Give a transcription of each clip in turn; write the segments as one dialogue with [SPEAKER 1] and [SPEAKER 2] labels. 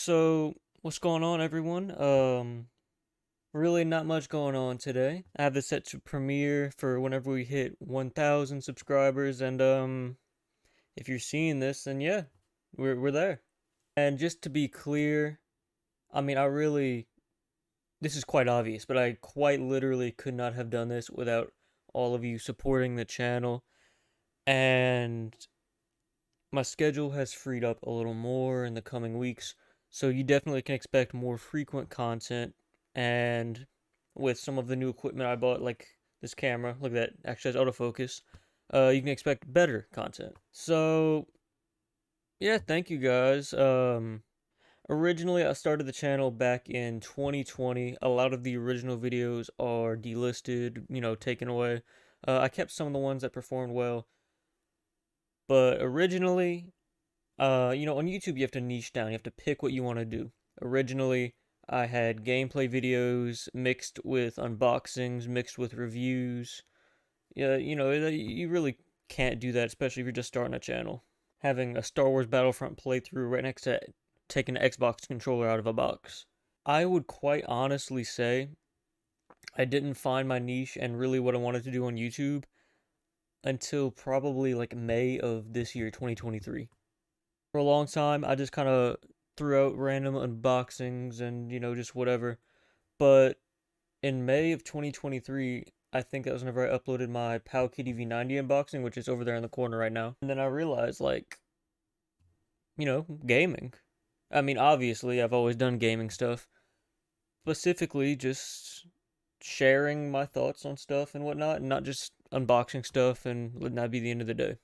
[SPEAKER 1] So, what's going on, everyone? Really not much going on today. I have this set to premiere for whenever we hit 1,000 subscribers, and if you're seeing this, then yeah, we're there. And just to be clear, I mean, this is quite obvious, but I quite literally could not have done this without all of you supporting the channel. And my schedule has freed up a little more in the coming weeks, so you definitely can expect more frequent content. And with some of the new equipment I bought, like this camera, look at that, actually has autofocus, you can expect better content. So, yeah, thank you guys. Originally, I started the channel back in 2020. A lot of the original videos are delisted, taken away. I kept some of the ones that performed well, but originally, on YouTube, you have to niche down. You have to pick what you want to do. Originally, I had gameplay videos mixed with unboxings, mixed with reviews. Yeah, you really can't do that, especially if you're just starting a channel. Having a Star Wars Battlefront playthrough right next to taking an Xbox controller out of a box. I would quite honestly say I didn't find my niche and really what I wanted to do on YouTube until probably like May of this year, 2023. For a long time, I just kind of threw out random unboxings and, just whatever. But in May of 2023, I think that was whenever I uploaded my Powkiddy V90 unboxing, which is over there in the corner right now. And then I realized, like, gaming. I mean, obviously, I've always done gaming stuff. Specifically, just sharing my thoughts on stuff and whatnot, and not just unboxing stuff and letting that be the end of the day.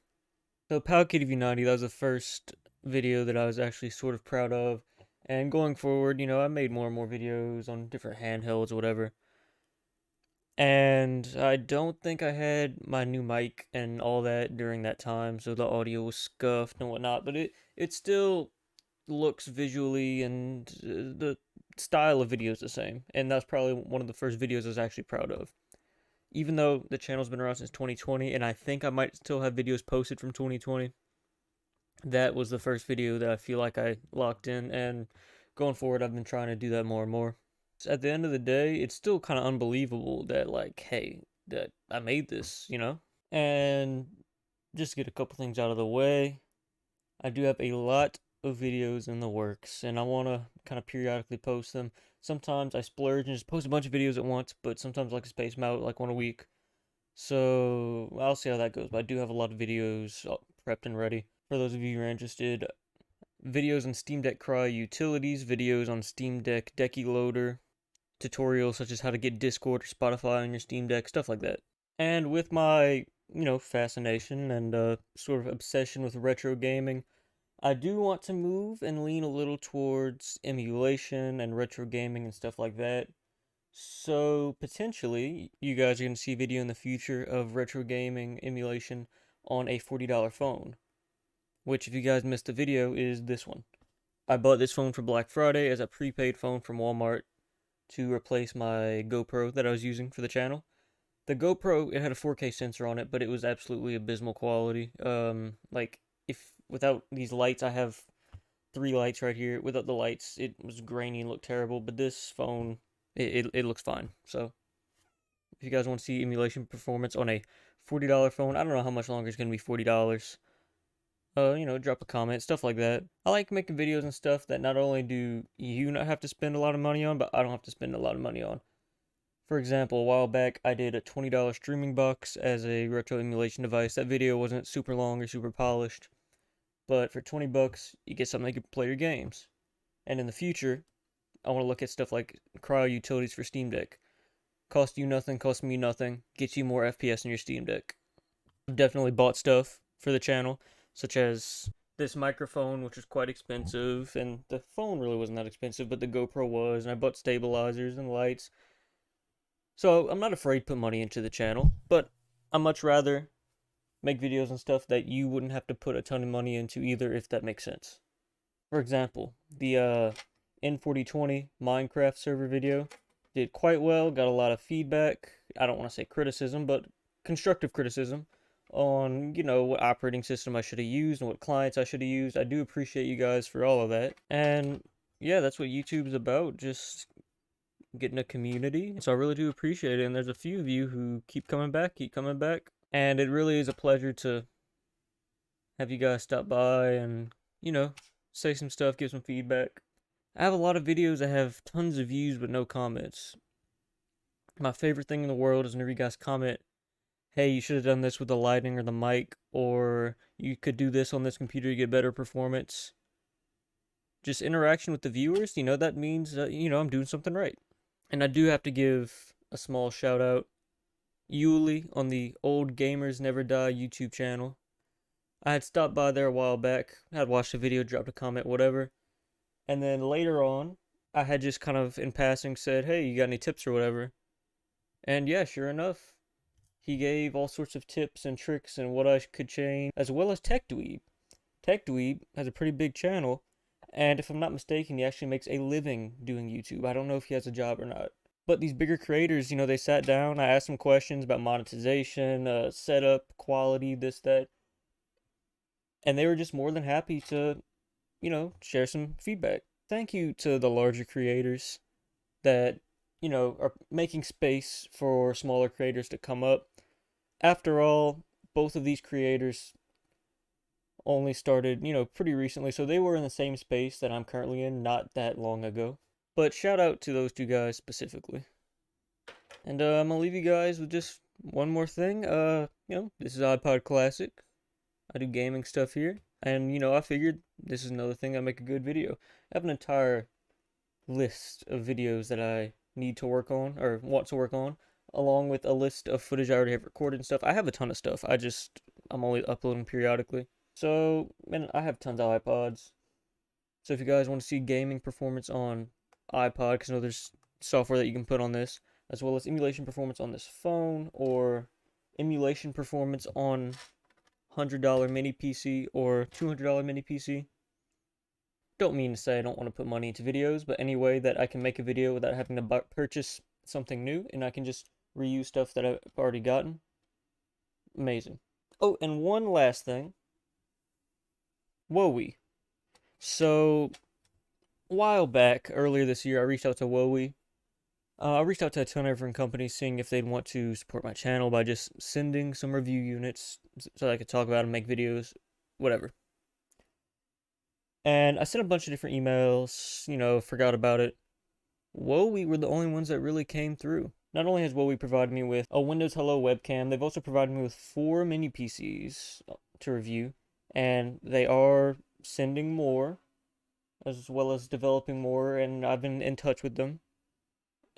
[SPEAKER 1] So Powkiddy V90, that was the first video that I was actually sort of proud of. And going forward, I made more and more videos on different handhelds or whatever. And I don't think I had my new mic and all that during that time, so the audio was scuffed and whatnot, but it still looks visually and the style of video is the same. And that's probably one of the first videos I was actually proud of. Even though the channel's been around since 2020, and I think I might still have videos posted from 2020, that was the first video that I feel like I locked in, and going forward, I've been trying to do that more and more. So at the end of the day, it's still kind of unbelievable that, like, hey, that I made this. And just to get a couple things out of the way, I do have a lot of videos in the works, and I want to kind of periodically post them. Sometimes I splurge and just post a bunch of videos at once, but sometimes I like to space them out, like one a week. So I'll see how that goes. But I do have a lot of videos prepped and ready. For those of you who are interested, videos on Steam Deck Cryo utilities, videos on Steam Deck Decky Loader, tutorials such as how to get Discord or Spotify on your Steam Deck, stuff like that. And with my, fascination and sort of obsession with retro gaming, I do want to move and lean a little towards emulation and retro gaming and stuff like that. So potentially, you guys are going to see a video in the future of retro gaming emulation on a $40 phone, which if you guys missed the video is this one. I bought this phone for Black Friday as a prepaid phone from Walmart to replace my GoPro that I was using for the channel. The GoPro, it had a 4K sensor on it, but it was absolutely abysmal quality. Like if without these lights, I have three lights right here. Without the lights, it was grainy and looked terrible. But this phone, it looks fine. So if you guys want to see emulation performance on a $40 phone, I don't know how much longer it's gonna be $40. Drop a comment, stuff like that. I like making videos and stuff that not only do you not have to spend a lot of money on, but I don't have to spend a lot of money on. For example, a while back, I did a $20 streaming box as a retro emulation device. That video wasn't super long or super polished, but for 20 bucks, you get something that can play your games. And in the future, I want to look at stuff like cryo utilities for Steam Deck. Cost you nothing, cost me nothing, gets you more FPS in your Steam Deck. I've definitely bought stuff for the channel, such as this microphone, which was quite expensive, and the phone really wasn't that expensive, but the GoPro was, and I bought stabilizers and lights. So I'm not afraid to put money into the channel, but I'd much rather make videos and stuff that you wouldn't have to put a ton of money into either, if that makes sense. For example, the N4020 Minecraft server video did quite well, got a lot of feedback. I don't want to say criticism, but constructive criticism on, what operating system I should have used and what clients I should have used. I do appreciate you guys for all of that. And yeah, that's what YouTube's about, just getting a community. So I really do appreciate it, and there's a few of you who keep coming back, and it really is a pleasure to have you guys stop by and, you know, say some stuff, give some feedback. I have a lot of videos that have tons of views but no comments. My favorite thing in the world is whenever you guys comment, hey, you should have done this with the lighting or the mic, or you could do this on this computer to get better performance. Just interaction with the viewers, that means, I'm doing something right. And I do have to give a small shout out. Yuli on the Old Gamers Never Die YouTube channel. I had stopped by there a while back, had watched the video, dropped a comment, whatever. And then later on, I had just kind of in passing said, hey, you got any tips or whatever? And yeah, sure enough, he gave all sorts of tips and tricks and what I could change, as well as Tech Dweeb. Tech Dweeb has a pretty big channel, and if I'm not mistaken, he actually makes a living doing YouTube. I don't know if he has a job or not. But these bigger creators, they sat down, I asked them questions about monetization, setup, quality, this, that, and they were just more than happy to, share some feedback. Thank you to the larger creators that, are making space for smaller creators to come up. After all, both of these creators only started, pretty recently, so they were in the same space that I'm currently in not that long ago. But shout out to those two guys specifically. And I'm gonna leave you guys with just one more thing. This is iPod Classic. I do gaming stuff here. And, I figured this is another thing that make a good video. I have an entire list of videos that I need to work on, or want to work on, along with a list of footage I already have recorded and stuff. I have a ton of stuff. I'm only uploading periodically. So, man, I have tons of iPods. So if you guys want to see gaming performance on iPod, because I know there's software that you can put on this, as well as emulation performance on this phone, or emulation performance on $100 mini PC or $200 mini PC. Don't mean to say I don't want to put money into videos, but any way that I can make a video without having to purchase something new and I can just reuse stuff that I've already gotten, amazing. Oh, and one last thing. Wowie. So, a while back, earlier this year, I reached out to Wowie. I reached out to a ton of different companies, seeing if they'd want to support my channel by just sending some review units so I could talk about and make videos, whatever. And I sent a bunch of different emails, forgot about it. Wowie were the only ones that really came through. Not only has Wowie provided me with a Windows Hello webcam, they've also provided me with 4 mini PCs to review, and they are sending more, as well as developing more, and I've been in touch with them.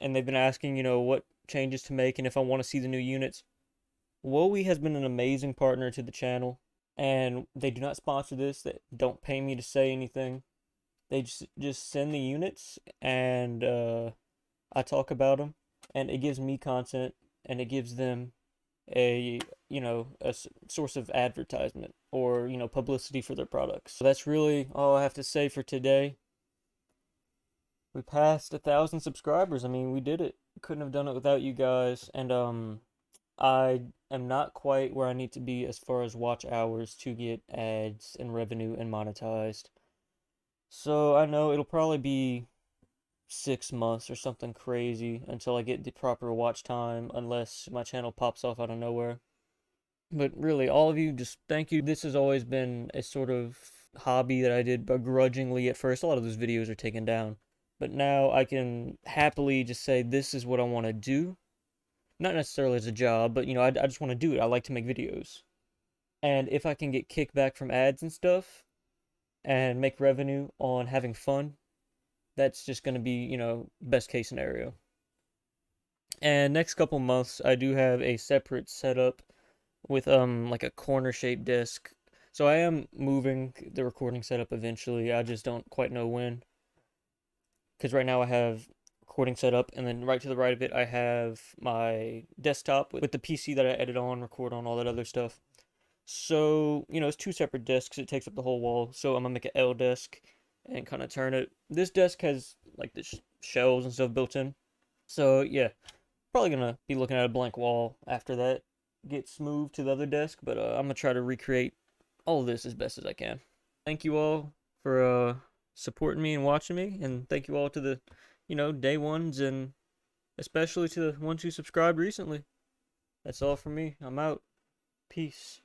[SPEAKER 1] And they've been asking, what changes to make and if I want to see the new units. Wowie has been an amazing partner to the channel, and they do not sponsor this. They don't pay me to say anything. They just send the units, and I talk about them, and it gives me content, and it gives them a source of advertisement or publicity for their products. So that's really all I have to say for today. We passed 1,000 subscribers. I mean, we did it. Couldn't have done it without you guys. And I am not quite where I need to be as far as watch hours to get ads and revenue and monetized. So I know it'll probably be 6 months or something crazy until I get the proper watch time, unless my channel pops off out of nowhere. But really, all of you, just thank you. This has always been a sort of hobby that I did begrudgingly at first. A lot of those videos are taken down. But now I can happily just say this is what I want to do. Not necessarily as a job, but I just want to do it. I like to make videos. And if I can get kickback from ads and stuff and make revenue on having fun, that's just going to be, best case scenario. And next couple months, I do have a separate setup with like a corner shaped desk. So I am moving the recording setup eventually. I just don't quite know when. Because right now I have recording set up, and then right to the right of it I have my desktop with the PC that I edit on, record on, all that other stuff. So, it's 2 separate desks. It takes up the whole wall. So I'm gonna make an L desk and kind of turn it. This desk has like the shelves and stuff built in. So yeah, probably gonna be looking at a blank wall after that gets moved to the other desk. But I'm gonna try to recreate all of this as best as I can. Thank you all for supporting me and watching me. And thank you all to the, day ones, and especially to the ones who subscribed recently. That's all from me. I'm out. Peace.